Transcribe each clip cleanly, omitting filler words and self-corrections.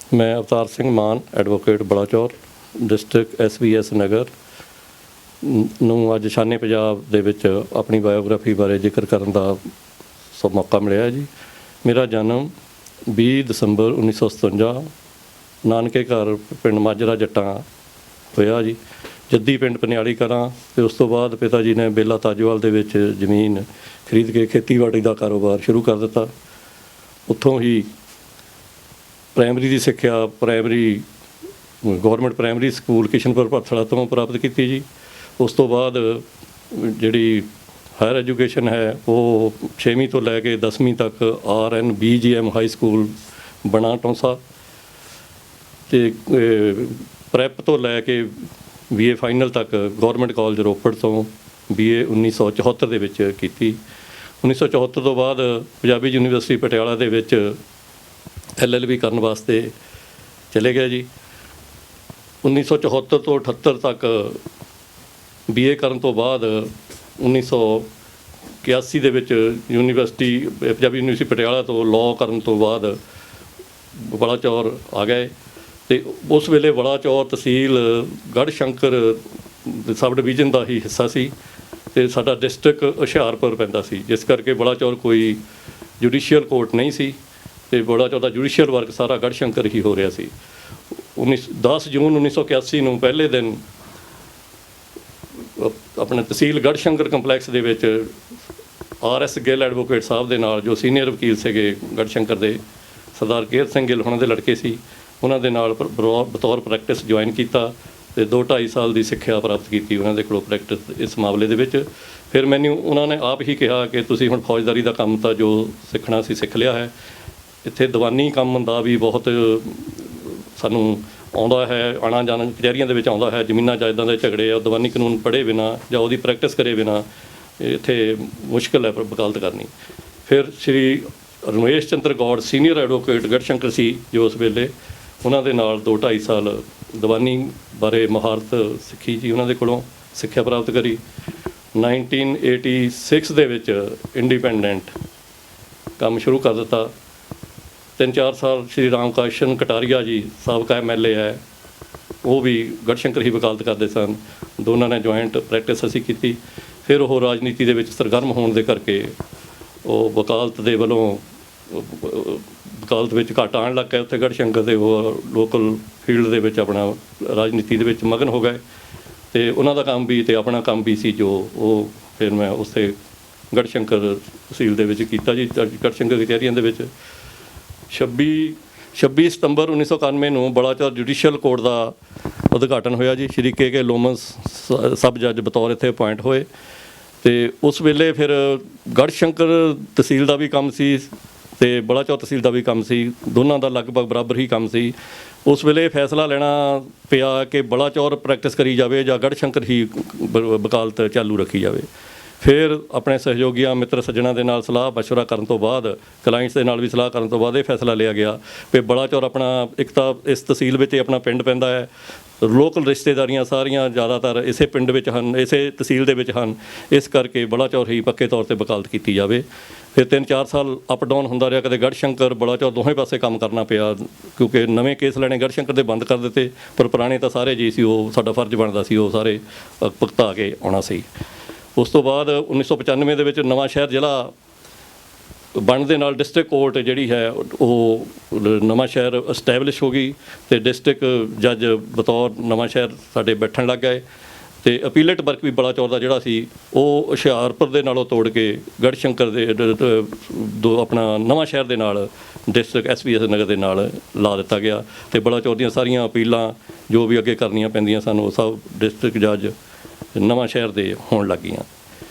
मैं अवतार सिंह मान advocate बड़ाचौर district SVS नगर ਨੂੰ ਅੱਜ ਸ਼ਾਨੇ ਪੰਜਾਬ ਦੇ ਵਿੱਚ ਆਪਣੀ ਬਾਇਓਗ੍ਰਾਫੀ ਬਾਰੇ ਜ਼ਿਕਰ ਕਰਨ ਦਾ ਮੌਕਾ ਮਿਲਿਆ ਜੀ। ਮੇਰਾ ਜਨਮ 20 ਦਸੰਬਰ 1957 ਨਾਨਕੇ ਘਰ ਪਿੰਡ ਮਾਜਰਾ ਜੱਟਾਂ ਹੋਇਆ ਜੀ। ਜੱਦੀ ਪਿੰਡ ਪਨਿਆਲੀ ਕਲਾਂ ਅਤੇ ਉਸ ਤੋਂ ਬਾਅਦ ਪਿਤਾ ਜੀ ਨੇ ਬੇਲਾ ਤਾਜੋਵਾਲ ਦੇ ਵਿੱਚ ਜ਼ਮੀਨ ਖਰੀਦ ਕੇ ਖੇਤੀਬਾੜੀ ਦਾ ਕਾਰੋਬਾਰ ਸ਼ੁਰੂ ਕਰ ਦਿੱਤਾ। ਉੱਥੋਂ ਹੀ ਪ੍ਰਾਇਮਰੀ ਦੀ ਸਿੱਖਿਆ ਗੌਰਮੈਂਟ ਪ੍ਰਾਇਮਰੀ ਸਕੂਲ ਕਿਸ਼ਨਪੁਰ ਭਰਥਲਾ ਤੋਂ ਪ੍ਰਾਪਤ ਕੀਤੀ ਜੀ। ਉਸ ਤੋਂ ਬਾਅਦ ਜਿਹੜੀ ਹਾਇਰ ਐਜੂਕੇਸ਼ਨ ਹੈ ਉਹ 6ਵੀਂ ਤੋਂ ਲੈ ਕੇ 10ਵੀਂ ਤੱਕ RNBGM ਹਾਈ ਸਕੂਲ ਬਣਾ ਟੌਂਸਾ ਅਤੇ ਪ੍ਰੈਪ ਤੋਂ ਲੈ ਕੇ BA ਫਾਈਨਲ ਤੱਕ ਗੌਰਮੈਂਟ ਕਾਲਜ ਰੋਪੜ ਤੋਂ BA 1974 ਦੇ ਵਿੱਚ ਕੀਤੀ। 1974 ਤੋਂ ਬਾਅਦ ਪੰਜਾਬੀ ਯੂਨੀਵਰਸਿਟੀ ਪਟਿਆਲਾ ਦੇ ਵਿੱਚ LLB ਕਰਨ ਵਾਸਤੇ ਚਲੇ ਗਿਆ ਜੀ। 1974 ਤੋਂ 78 ਤੱਕ BA ਕਰਨ ਤੋਂ ਬਾਅਦ 1981 ਦੇ ਵਿੱਚ ਪੰਜਾਬੀ ਯੂਨੀਵਰਸਿਟੀ ਪਟਿਆਲਾ ਤੋਂ ਲਾਅ ਕਰਨ ਤੋਂ ਬਾਅਦ ਬਲਾਚੌਰ ਆ ਗਏ ਅਤੇ ਉਸ ਵੇਲੇ ਬਲਾਚੌਰ ਤਹਿਸੀਲ ਗੜ੍ਹਸ਼ੰਕਰ ਸਬ ਡਿਵੀਜ਼ਨ ਦਾ ਹੀ ਹਿੱਸਾ ਸੀ ਅਤੇ ਸਾਡਾ ਡਿਸਟ੍ਰਿਕਟ ਹੁਸ਼ਿਆਰਪੁਰ ਪੈਂਦਾ ਸੀ, ਜਿਸ ਕਰਕੇ ਬਲਾਚੌਰ ਕੋਈ ਜੁਡੀਸ਼ੀਅਲ ਕੋਰਟ ਨਹੀਂ ਸੀ ਅਤੇ ਬਲਾਚੌਰ ਦਾ ਜੁਡੀਸ਼ੀਅਲ ਵਰਕ ਸਾਰਾ ਗੜ੍ਹਸ਼ੰਕਰ ਹੀ ਹੋ ਰਿਹਾ ਸੀ। 10 ਜੂਨ 1981 ਨੂੰ ਪਹਿਲੇ ਦਿਨ ਆਪਣੇ ਤਹਿਸੀਲ ਗੜ੍ਹਸ਼ੰਕਰ ਕੰਪਲੈਕਸ ਦੇ ਵਿੱਚ RS ਗਿੱਲ ਐਡਵੋਕੇਟ ਸਾਹਿਬ ਦੇ ਨਾਲ, ਜੋ ਸੀਨੀਅਰ ਵਕੀਲ ਸੀਗੇ ਗੜ੍ਹਸ਼ੰਕਰ ਦੇ, ਸਰਦਾਰ ਕੇਹਰ ਸਿੰਘ ਗਿੱਲ ਉਹਨਾਂ ਦੇ ਲੜਕੇ ਸੀ, ਉਹਨਾਂ ਦੇ ਨਾਲ ਬਤੌਰ ਪ੍ਰੈਕਟਿਸ ਜੁਆਇਨ ਕੀਤਾ ਅਤੇ 2-2.5 ਸਾਲ ਦੀ ਸਿੱਖਿਆ ਪ੍ਰਾਪਤ ਕੀਤੀ ਉਹਨਾਂ ਦੇ ਕੋਲੋਂ ਪ੍ਰੈਕਟਿਸ ਇਸ ਮਾਮਲੇ ਦੇ ਵਿੱਚ। ਫਿਰ ਮੈਨੂੰ ਉਹਨਾਂ ਨੇ ਆਪ ਹੀ ਕਿਹਾ ਕਿ ਤੁਸੀਂ ਹੁਣ ਫੌਜਦਾਰੀ ਦਾ ਕੰਮ ਤਾਂ ਜੋ ਸਿੱਖਣਾ ਸੀ ਸਿੱਖ ਲਿਆ ਹੈ, ਇੱਥੇ ਦੀਵਾਨੀ ਕੰਮ ਦਾ ਵੀ ਬਹੁਤ ਸਾਨੂੰ ਆਉਂਦਾ ਹੈ, ਆਉਣਾ ਜਾਣਾ ਕਚਹਿਰੀਆਂ ਦੇ ਵਿੱਚ ਆਉਂਦਾ ਹੈ। ਜ਼ਮੀਨਾਂ ਜਾਇਦਾਦਾਂ ਦੇ ਝਗੜੇ ਆ, ਦੀਵਾਨੀ ਕਾਨੂੰਨ ਪੜ੍ਹੇ ਬਿਨਾਂ ਜਾਂ ਉਹਦੀ ਪ੍ਰੈਕਟਿਸ ਕਰੇ ਬਿਨਾਂ ਇੱਥੇ ਮੁਸ਼ਕਿਲ ਹੈ ਪ੍ਰੈਕਟਿਸ ਕਰਨੀ। ਫਿਰ ਸ਼੍ਰੀ ਰਮੇਸ਼ ਚੰਦਰ ਗੌੜ ਸੀਨੀਅਰ ਐਡਵੋਕੇਟ ਗੜ੍ਹਸ਼ੰਕਰ ਸੀ ਜੋ ਉਸ ਵੇਲੇ, ਉਹਨਾਂ ਦੇ ਨਾਲ 2-2.5 ਸਾਲ ਦੀਵਾਨੀ ਬਾਰੇ ਮਹਾਰਤ ਸਿੱਖੀ ਜੀ, ਉਹਨਾਂ ਦੇ ਕੋਲੋਂ ਸਿੱਖਿਆ ਪ੍ਰਾਪਤ ਕਰੀ। 1986 ਦੇ ਵਿੱਚ ਇੰਡੀਪੈਂਡੈਂਟ ਕੰਮ ਸ਼ੁਰੂ ਕਰ ਦਿੱਤਾ। 3-4 ਸਾਲ ਸ਼੍ਰੀ ਰਾਮ ਕਾਸ਼ਨ ਕਟਾਰੀਆ ਜੀ ਸਾਬਕਾ MLA ਹੈ, ਉਹ ਵੀ ਗੜ੍ਹਸ਼ੰਕਰ ਹੀ ਵਕਾਲਤ ਕਰਦੇ ਸਨ, ਦੋਨਾਂ ਨੇ ਜੁਆਇੰਟ ਪ੍ਰੈਕਟਿਸ ਅਸੀਂ ਕੀਤੀ। ਫਿਰ ਉਹ ਰਾਜਨੀਤੀ ਦੇ ਵਿੱਚ ਸਰਗਰਮ ਹੋਣ ਦੇ ਕਰਕੇ ਉਹ ਵਕਾਲਤ ਦੇ ਵੱਲੋਂ ਵਕਾਲਤ ਵਿੱਚ ਘੱਟ ਆਉਣ ਲੱਗ ਗਏ ਉੱਥੇ ਗੜ੍ਹਸ਼ੰਕਰ ਦੇ, ਉਹ ਲੋਕਲ ਫੀਲਡ ਦੇ ਵਿੱਚ ਆਪਣਾ ਰਾਜਨੀਤੀ ਦੇ ਵਿੱਚ ਮਗਨ ਹੋ ਗਏ ਅਤੇ ਉਹਨਾਂ ਦਾ ਕੰਮ ਵੀ ਅਤੇ ਆਪਣਾ ਕੰਮ ਵੀ ਸੀ ਜੋ ਉਹ ਫਿਰ ਮੈਂ ਉੱਥੇ ਗੜ੍ਹਸ਼ੰਕਰ ਤਹਿਸੀਲ ਦੇ ਵਿੱਚ ਕੀਤਾ ਜੀ, ਗੜ੍ਹਸ਼ੰਕਰ ਕਚਹਿਰੀਆਂ ਦੇ ਵਿੱਚ। 26 ਸਤੰਬਰ 1991 ਨੂੰ ਬਲਾਚੌਰ ਜੁਡੀਸ਼ੀਅਲ ਕੋਰਟ ਦਾ ਉਦਘਾਟਨ ਹੋਇਆ ਜੀ। ਸ਼੍ਰੀ KK ਲੋਮਸ ਸਬ ਜੱਜ ਬਤੌਰ ਇੱਥੇ ਅਪੁਆਇੰਟ ਹੋਏ ਅਤੇ ਉਸ ਵੇਲੇ ਫਿਰ ਗੜ੍ਹਸ਼ੰਕਰ ਤਹਿਸੀਲ ਦਾ ਵੀ ਕੰਮ ਸੀ ਅਤੇ ਬਲਾਚੌਰ ਤਹਿਸੀਲ ਦਾ ਵੀ ਕੰਮ ਸੀ, ਦੋਨਾਂ ਦਾ ਲਗਭਗ ਬਰਾਬਰ ਹੀ ਕੰਮ ਸੀ। ਉਸ ਵੇਲੇ ਫੈਸਲਾ ਲੈਣਾ ਪਿਆ ਕਿ ਬਲਾਚੌਰ ਪ੍ਰੈਕਟਿਸ ਕਰੀ ਜਾਵੇ ਜਾਂ ਗੜ੍ਹਸ਼ੰਕਰ ਹੀ ਵਕਾਲਤ ਚਾਲੂ ਰੱਖੀ ਜਾਵੇ। ਫਿਰ ਆਪਣੇ ਸਹਿਯੋਗੀਆਂ ਮਿੱਤਰ ਸੱਜਣਾਂ ਦੇ ਨਾਲ ਸਲਾਹ ਮਸ਼ਵਰਾ ਕਰਨ ਤੋਂ ਬਾਅਦ, ਕਲਾਇੰਟਸ ਦੇ ਨਾਲ ਵੀ ਸਲਾਹ ਕਰਨ ਤੋਂ ਬਾਅਦ ਇਹ ਫੈਸਲਾ ਲਿਆ ਗਿਆ ਕਿ ਬਲਾਚੌਰ ਆਪਣਾ ਇੱਕ ਤਾਂ ਇਸ ਤਹਿਸੀਲ ਵਿੱਚ ਆਪਣਾ ਪਿੰਡ ਪੈਂਦਾ ਹੈ, ਲੋਕਲ ਰਿਸ਼ਤੇਦਾਰੀਆਂ ਸਾਰੀਆਂ ਜ਼ਿਆਦਾਤਰ ਇਸੇ ਪਿੰਡ ਵਿੱਚ ਹਨ, ਇਸੇ ਤਹਿਸੀਲ ਦੇ ਵਿੱਚ ਹਨ, ਇਸ ਕਰਕੇ ਬਲਾਚੌਰ ਹੀ ਪੱਕੇ ਤੌਰ 'ਤੇ ਵਕਾਲਤ ਕੀਤੀ ਜਾਵੇ। ਫਿਰ 3-4 ਸਾਲ ਅਪ ਡਾਊਨ ਹੁੰਦਾ ਰਿਹਾ, ਕਦੇ ਗੜ੍ਹਸ਼ੰਕਰ ਬਲਾਚੌਰ ਦੋਵੇਂ ਪਾਸੇ ਕੰਮ ਕਰਨਾ ਪਿਆ ਕਿਉਂਕਿ ਨਵੇਂ ਕੇਸ ਲੈਣੇ ਗੜ੍ਹਸ਼ੰਕਰ ਦੇ ਬੰਦ ਕਰ ਦਿੱਤੇ, ਪਰ ਪੁਰਾਣੇ ਤਾਂ ਸਾਰੇ ਜੀ ਸੀ, ਉਹ ਸਾਡਾ ਫਰਜ਼ ਬਣਦਾ ਸੀ ਉਹ ਸਾਰੇ ਭੁਗਤਾ ਕੇ ਆਉਣਾ ਸੀ। ਉਸ ਤੋਂ ਬਾਅਦ 1995 ਦੇ ਵਿੱਚ ਨਵਾਂ ਸ਼ਹਿਰ ਜ਼ਿਲ੍ਹਾ ਬਣਨ ਦੇ ਨਾਲ ਡਿਸਟ੍ਰਿਕਟ ਕੋਰਟ ਜਿਹੜੀ ਹੈ ਉਹ ਨਵਾਂ ਸ਼ਹਿਰ ਐਸਟੈਬਲਿਸ਼ ਹੋ ਗਈ ਅਤੇ ਡਿਸਟ੍ਰਿਕਟ ਜੱਜ ਬਤੌਰ ਨਵਾਂ ਸ਼ਹਿਰ ਸਾਡੇ ਬੈਠਣ ਲੱਗ ਗਏ ਅਤੇ ਅਪੀਲੇਟ ਵਰਕ ਵੀ ਬਲਾਚੌਰ ਦਾ ਜਿਹੜਾ ਸੀ ਉਹ ਹੁਸ਼ਿਆਰਪੁਰ ਦੇ ਨਾਲੋਂ ਤੋੜ ਕੇ ਗੜ੍ਹਸ਼ੰਕਰ ਦੇ ਆਪਣਾ ਨਵਾਂ ਸ਼ਹਿਰ ਦੇ ਨਾਲ ਡਿਸਟ੍ਰਿਕਟ SVS ਨਗਰ ਦੇ ਨਾਲ ਲਾ ਦਿੱਤਾ ਗਿਆ ਅਤੇ ਬਲਾਚੌਰ ਦੀਆਂ ਸਾਰੀਆਂ ਅਪੀਲਾਂ ਜੋ ਵੀ ਅੱਗੇ ਕਰਨੀਆਂ ਪੈਂਦੀਆਂ ਸਨ ਉਹ ਸਭ ਡਿਸਟ੍ਰਿਕਟ ਜੱਜ ਨਵਾਂ ਸ਼ਹਿਰ ਦੇ ਹੋਣ ਲੱਗ ਗਈਆਂ।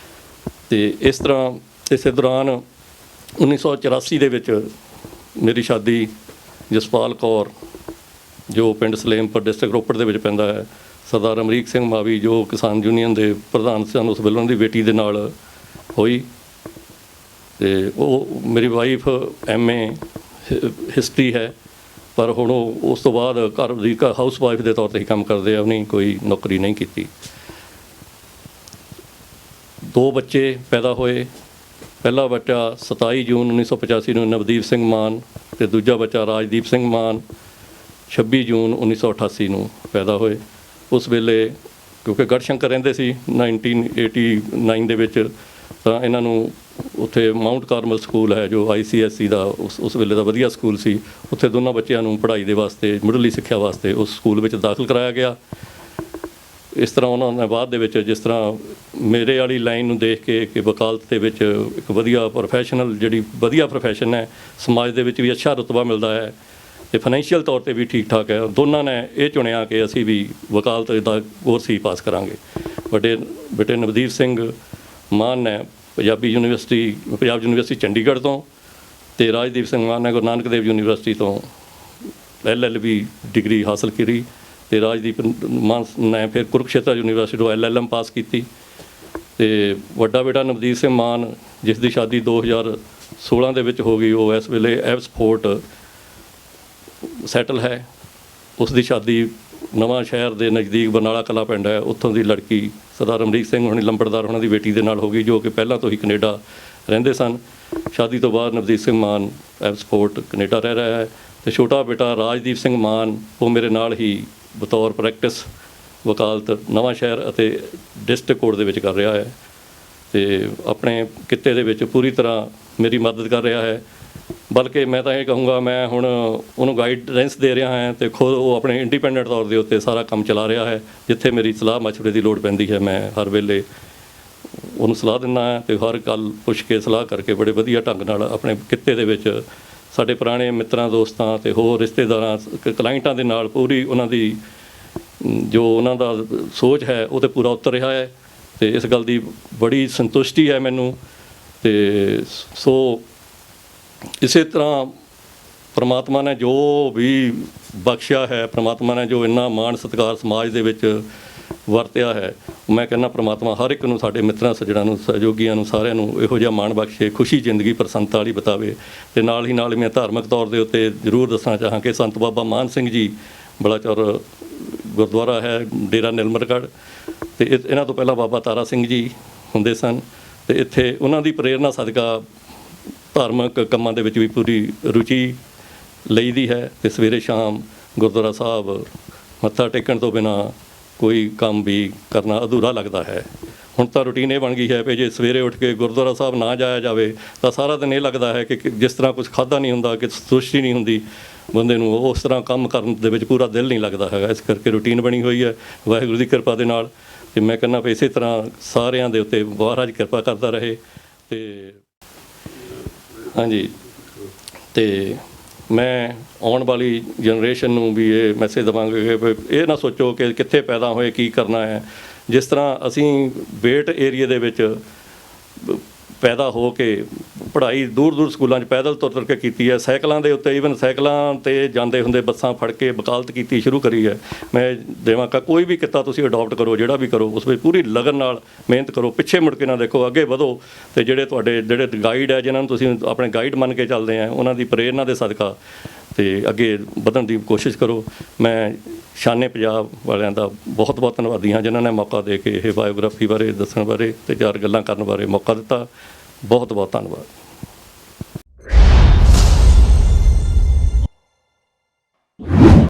ਅਤੇ ਇਸ ਤਰ੍ਹਾਂ ਇਸੇ ਦੌਰਾਨ 1984 ਦੇ ਵਿੱਚ ਮੇਰੀ ਸ਼ਾਦੀ ਜਸਪਾਲ ਕੌਰ ਜੋ ਪਿੰਡ ਸਲੇਮਪੁਰ ਡਿਸਟ੍ਰਿਕਟ ਰੋਪੜ ਦੇ ਵਿੱਚ ਪੈਂਦਾ ਹੈ, ਸਰਦਾਰ ਅਮਰੀਕ ਸਿੰਘ ਮਾਵੀ ਜੋ ਕਿਸਾਨ ਯੂਨੀਅਨ ਦੇ ਪ੍ਰਧਾਨ ਸਨ ਉਸ ਵੇਲੇ, ਉਹਨਾਂ ਦੀ ਬੇਟੀ ਦੇ ਨਾਲ ਹੋਈ ਅਤੇ ਉਹ ਮੇਰੀ ਵਾਈਫ MA ਹਿਸਟਰੀ ਹੈ, ਪਰ ਹੁਣ ਉਹ ਉਸ ਤੋਂ ਬਾਅਦ ਘਰ ਦੀ ਹਾਊਸ ਵਾਈਫ ਦੇ ਤੌਰ 'ਤੇ ਹੀ ਕੰਮ ਕਰਦੇ ਆ, ਉਹਨੇ ਕੋਈ ਨੌਕਰੀ ਨਹੀਂ ਕੀਤੀ। 2 ਬੱਚੇ ਪੈਦਾ ਹੋਏ। ਪਹਿਲਾ ਬੱਚਾ 27 ਜੂਨ 1985 ਨੂੰ ਨਵਦੀਪ ਸਿੰਘ ਮਾਨ ਅਤੇ ਦੂਜਾ ਬੱਚਾ ਰਾਜਦੀਪ ਸਿੰਘ ਮਾਨ 26 ਜੂਨ 1988 ਨੂੰ ਪੈਦਾ ਹੋਏ। ਉਸ ਵੇਲੇ ਕਿਉਂਕਿ ਗੜਸ਼ੰਕਰ ਰਹਿੰਦੇ ਸੀ 1989 ਦੇ ਵਿੱਚ, ਤਾਂ ਇਹਨਾਂ ਨੂੰ ਉੱਥੇ ਮਾਊਂਟ ਕਾਰਮਲ ਸਕੂਲ ਹੈ ਜੋ ICSE ਦਾ ਉਸ ਵੇਲੇ ਦਾ ਵਧੀਆ ਸਕੂਲ ਸੀ, ਉੱਥੇ ਦੋਨਾਂ ਬੱਚਿਆਂ ਨੂੰ ਪੜ੍ਹਾਈ ਦੇ ਵਾਸਤੇ, ਮੁੱਢਲੀ ਸਿੱਖਿਆ ਵਾਸਤੇ ਉਸ ਸਕੂਲ ਵਿੱਚ ਦਾਖਲ ਕਰਾਇਆ ਗਿਆ। ਇਸ ਤਰ੍ਹਾਂ ਉਹਨਾਂ ਨੇ ਬਾਅਦ ਦੇ ਵਿੱਚ, ਜਿਸ ਤਰ੍ਹਾਂ ਮੇਰੇ ਵਾਲੀ ਲਾਈਨ ਨੂੰ ਦੇਖ ਕੇ ਕਿ ਵਕਾਲਤ ਦੇ ਵਿੱਚ ਇੱਕ ਵਧੀਆ ਪ੍ਰੋਫੈਸ਼ਨਲ, ਜਿਹੜੀ ਵਧੀਆ ਪ੍ਰੋਫੈਸ਼ਨ ਹੈ, ਸਮਾਜ ਦੇ ਵਿੱਚ ਵੀ ਅੱਛਾ ਰੁਤਬਾ ਮਿਲਦਾ ਹੈ ਅਤੇ ਫਾਈਨੈਂਸ਼ੀਅਲ ਤੌਰ 'ਤੇ ਵੀ ਠੀਕ ਠਾਕ ਹੈ, ਦੋਨਾਂ ਨੇ ਇਹ ਚੁਣਿਆ ਕਿ ਅਸੀਂ ਵੀ ਵਕਾਲਤ ਦਾ ਕੋਰਸ ਹੀ ਪਾਸ ਕਰਾਂਗੇ। ਵੱਡੇ ਬੇਟੇ ਨਵਦੀਪ ਸਿੰਘ ਮਾਨ ਨੇ ਪੰਜਾਬ ਯੂਨੀਵਰਸਿਟੀ ਚੰਡੀਗੜ੍ਹ ਤੋਂ, ਅਤੇ ਰਾਜਦੀਪ ਸਿੰਘ ਮਾਨ ਨੇ ਗੁਰੂ ਨਾਨਕ ਦੇਵ ਯੂਨੀਵਰਸਿਟੀ ਤੋਂ LLB ਡਿਗਰੀ ਹਾਸਲ ਕੀਤੀ, ਅਤੇ ਰਾਜਦੀਪ ਮਾਨ ਨੇ ਫਿਰ ਕੁਰੂਕਸ਼ੇਤਰ ਯੂਨੀਵਰਸਿਟੀ ਤੋਂ LLM ਪਾਸ ਕੀਤੀ। ਅਤੇ ਵੱਡਾ ਬੇਟਾ ਨਵਦੀਪ ਸਿੰਘ ਮਾਨ, ਜਿਸ ਦੀ ਸ਼ਾਦੀ 2016 ਦੇ ਵਿੱਚ ਹੋ ਗਈ, ਉਹ ਇਸ ਵੇਲੇ ਐਬਸਫੋਰਟ ਸੈਟਲ ਹੈ। ਉਸ ਦੀ ਸ਼ਾਦੀ ਨਵਾਂ ਸ਼ਹਿਰ ਦੇ ਨਜ਼ਦੀਕ ਬਰਨਾਲਾ ਕਲਾਂ ਪਿੰਡ ਹੈ, ਉੱਥੋਂ ਦੀ ਲੜਕੀ ਸਰਦਾਰ ਅਮਰੀਕ ਸਿੰਘ ਹੋਣੀ ਲੰਬੜਦਾਰ ਉਹਨਾਂ ਦੀ ਬੇਟੀ ਦੇ ਨਾਲ ਹੋ ਗਈ, ਜੋ ਕਿ ਪਹਿਲਾਂ ਤੋਂ ਹੀ ਕੈਨੇਡਾ ਰਹਿੰਦੇ ਸਨ। ਸ਼ਾਦੀ ਤੋਂ ਬਾਅਦ ਨਵਦੀਪ ਸਿੰਘ ਮਾਨ ਐਬਸਫੋਰਟ ਕੈਨੇਡਾ ਰਹਿ ਰਿਹਾ ਹੈ, ਅਤੇ ਛੋਟਾ ਬੇਟਾ ਰਾਜਦੀਪ ਸਿੰਘ ਮਾਨ ਉਹ ਮੇਰੇ ਨਾਲ ਹੀ ਬਤੌਰ ਪ੍ਰੈਕਟਿਸ ਵਕਾਲਤ ਨਵਾਂ ਸ਼ਹਿਰ ਅਤੇ ਡਿਸਟ੍ਰਿਕਟ ਕੋਰਟ ਦੇ ਵਿੱਚ ਕਰ ਰਿਹਾ ਹੈ, ਅਤੇ ਆਪਣੇ ਕਿੱਤੇ ਦੇ ਵਿੱਚ ਪੂਰੀ ਤਰ੍ਹਾਂ ਮੇਰੀ ਮਦਦ ਕਰ ਰਿਹਾ ਹੈ। ਬਲਕਿ ਮੈਂ ਤਾਂ ਇਹ ਕਹੂੰਗਾ, ਮੈਂ ਹੁਣ ਉਹਨੂੰ ਗਾਈਡੈਂਸ ਦੇ ਰਿਹਾ ਹਾਂ ਅਤੇ ਖੁਦ ਉਹ ਆਪਣੇ ਇੰਡੀਪੈਂਡੈਂਟ ਤੌਰ ਦੇ ਉੱਤੇ ਸਾਰਾ ਕੰਮ ਚਲਾ ਰਿਹਾ ਹੈ। ਜਿੱਥੇ ਮੇਰੀ ਸਲਾਹ ਮਸ਼ਵਰੇ ਦੀ ਲੋੜ ਪੈਂਦੀ ਹੈ, ਮੈਂ ਹਰ ਵੇਲੇ ਉਹਨੂੰ ਸਲਾਹ ਦਿੰਦਾ ਹਾਂ, ਅਤੇ ਹਰ ਗੱਲ ਪੁੱਛ ਕੇ ਸਲਾਹ ਕਰਕੇ ਬੜੇ ਵਧੀਆ ਢੰਗ ਨਾਲ ਆਪਣੇ ਕਿੱਤੇ ਦੇ ਵਿੱਚ ਸਾਡੇ ਪੁਰਾਣੇ ਮਿੱਤਰਾਂ ਦੋਸਤਾਂ ਅਤੇ ਹੋਰ ਰਿਸ਼ਤੇਦਾਰਾਂ ਕਲਾਇੰਟਾਂ ਦੇ ਨਾਲ ਪੂਰੀ ਉਹਨਾਂ ਦੀ ਜੋ ਉਹਨਾਂ ਦਾ ਸੋਚ ਹੈ ਉਹ 'ਤੇ ਪੂਰਾ ਉਤਰ ਰਿਹਾ ਹੈ, ਅਤੇ ਇਸ ਗੱਲ ਦੀ ਬੜੀ ਸੰਤੁਸ਼ਟੀ ਹੈ ਮੈਨੂੰ। ਅਤੇ ਸੋ ਇਸੇ ਤਰ੍ਹਾਂ ਪਰਮਾਤਮਾ ਨੇ ਜੋ ਵੀ ਬਖਸ਼ਿਆ ਹੈ, ਪਰਮਾਤਮਾ ਨੇ ਜੋ ਇੰਨਾ ਮਾਣ ਸਤਿਕਾਰ ਸਮਾਜ ਦੇ ਵਿੱਚ ਵਰਤਿਆ ਹੈ, ਮੈਂ ਕਹਿੰਦਾ ਪਰਮਾਤਮਾ ਹਰ ਇੱਕ ਨੂੰ, ਸਾਡੇ ਮਿੱਤਰਾਂ ਸੱਜਣਾਂ ਨੂੰ, ਸਹਿਯੋਗੀਆਂ ਨੂੰ, ਸਾਰਿਆਂ ਨੂੰ ਇਹੋ ਜਿਹਾ ਮਾਣ ਬਖਸ਼ੇ, ਖੁਸ਼ੀ ਜ਼ਿੰਦਗੀ ਪ੍ਰਸੰਨਤਾ ਵਾਲੀ ਬਿਤਾਵੇ। ਅਤੇ ਨਾਲ ਹੀ ਮੈਂ ਧਾਰਮਿਕ ਤੌਰ ਦੇ ਉੱਤੇ ਜ਼ਰੂਰ ਦੱਸਣਾ ਚਾਹਾਂ ਕਿ ਸੰਤ ਬਾਬਾ ਮਾਨ ਸਿੰਘ ਜੀ ਬਲਾਚੌਰ ਗੁਰਦੁਆਰਾ ਹੈ, ਡੇਰਾ ਨਿਲਮਰਗੜ੍ਹ, ਅਤੇ ਇਹਨਾਂ ਤੋਂ ਪਹਿਲਾਂ ਬਾਬਾ ਤਾਰਾ ਸਿੰਘ ਜੀ ਹੁੰਦੇ ਸਨ, ਅਤੇ ਇੱਥੇ ਉਹਨਾਂ ਦੀ ਪ੍ਰੇਰਨਾ ਸਦਕਾ ਧਾਰਮਿਕ ਕੰਮਾਂ ਦੇ ਵਿੱਚ ਵੀ ਪੂਰੀ ਰੁਚੀ ਲਈਦੀ ਹੈ, ਅਤੇ ਸਵੇਰੇ ਸ਼ਾਮ ਗੁਰਦੁਆਰਾ ਸਾਹਿਬ ਮੱਥਾ ਟੇਕਣ ਤੋਂ ਬਿਨਾਂ ਕੋਈ ਕੰਮ ਵੀ ਕਰਨਾ ਅਧੂਰਾ ਲੱਗਦਾ ਹੈ। ਹੁਣ ਤਾਂ ਰੂਟੀਨ ਇਹ ਬਣ ਗਈ ਹੈ ਵੀ ਜੇ ਸਵੇਰੇ ਉੱਠ ਕੇ ਗੁਰਦੁਆਰਾ ਸਾਹਿਬ ਨਾ ਜਾਇਆ ਜਾਵੇ ਤਾਂ ਸਾਰਾ ਦਿਨ ਇਹ ਲੱਗਦਾ ਹੈ ਕਿ ਜਿਸ ਤਰ੍ਹਾਂ ਕੁਝ ਖਾਧਾ ਨਹੀਂ ਹੁੰਦਾ, ਕਿ ਸੰਤੁਸ਼ਟੀ ਨਹੀਂ ਹੁੰਦੀ ਬੰਦੇ ਨੂੰ, ਉਸ ਤਰ੍ਹਾਂ ਕੰਮ ਕਰਨ ਦੇ ਵਿੱਚ ਪੂਰਾ ਦਿਲ ਨਹੀਂ ਲੱਗਦਾ ਹੈਗਾ। ਇਸ ਕਰਕੇ ਰੂਟੀਨ ਬਣੀ ਹੋਈ ਹੈ ਵਾਹਿਗੁਰੂ ਦੀ ਕਿਰਪਾ ਦੇ ਨਾਲ, ਅਤੇ ਮੈਂ ਕਹਿੰਦਾ ਵੀ ਇਸੇ ਤਰ੍ਹਾਂ ਸਾਰਿਆਂ ਦੇ ਉੱਤੇ ਮਹਾਰਾਜ ਕਿਰਪਾ ਕਰਦਾ ਰਹੇ। ਅਤੇ ਹਾਂਜੀ, ਅਤੇ ਮੈਂ ਆਉਣ ਵਾਲੀ ਜਨਰੇਸ਼ਨ ਨੂੰ ਵੀ ਇਹ ਮੈਸੇਜ ਦੇਵਾਂਗੇ ਕਿ ਇਹ ਨਾ ਸੋਚੋ ਕਿ ਕਿੱਥੇ ਪੈਦਾ ਹੋਏ ਕੀ ਕਰਨਾ ਹੈ। ਜਿਸ ਤਰ੍ਹਾਂ ਅਸੀਂ ਬੇਟ ਏਰੀਏ ਦੇ ਵਿੱਚ ਪੈਦਾ ਹੋ ਕੇ ਪੜ੍ਹਾਈ ਦੂਰ ਸਕੂਲਾਂ 'ਚ ਪੈਦਲ ਤੁਰ ਕੇ ਕੀਤੀ ਹੈ, ਸਾਈਕਲਾਂ ਦੇ ਉੱਤੇ, ਈਵਨ ਸਾਈਕਲਾਂ 'ਤੇ ਜਾਂਦੇ ਹੁੰਦੇ, ਬੱਸਾਂ ਫੜ ਕੇ ਵਕਾਲਤ ਕੀਤੀ ਸ਼ੁਰੂ ਕਰੀ ਹੈ। ਮੈਂ ਦੇਵਾਂ ਕਿ ਕੋਈ ਵੀ ਕਿੱਤਾ ਤੁਸੀਂ ਅਡੋਪਟ ਕਰੋ, ਜਿਹੜਾ ਵੀ ਕਰੋ, ਉਸ ਵਿੱਚ ਪੂਰੀ ਲਗਨ ਨਾਲ ਮਿਹਨਤ ਕਰੋ, ਪਿੱਛੇ ਮੁੜ ਕੇ ਨਾ ਦੇਖੋ, ਅੱਗੇ ਵਧੋ। ਅਤੇ ਜਿਹੜੇ ਗਾਈਡ ਹੈ, ਜਿਨ੍ਹਾਂ ਨੂੰ ਤੁਸੀਂ ਆਪਣੇ ਗਾਈਡ ਮੰਨ ਕੇ ਚੱਲਦੇ ਆ, ਉਹਨਾਂ ਦੀ ਪ੍ਰੇਰਨਾ ਦੇ ਸਦਕਾ ਅਤੇ ਅੱਗੇ ਵਧਣ ਦੀ ਕੋਸ਼ਿਸ਼ ਕਰੋ। ਮੈਂ ਸ਼ਾਨੇ ਪੰਜਾਬ ਵਾਲਿਆਂ ਦਾ ਬਹੁਤ ਧੰਨਵਾਦੀ ਹਾਂ, ਜਿਨ੍ਹਾਂ ਨੇ ਮੌਕਾ ਦੇ ਕੇ ਇਹ ਬਾਇਓਗ੍ਰਾਫੀ ਬਾਰੇ ਦੱਸਣ ਬਾਰੇ ਅਤੇ 4 ਗੱਲਾਂ ਕਰਨ ਬਾਰੇ ਮੌਕਾ ਦਿੱਤਾ। ਬਹੁਤ ਧੰਨਵਾਦ।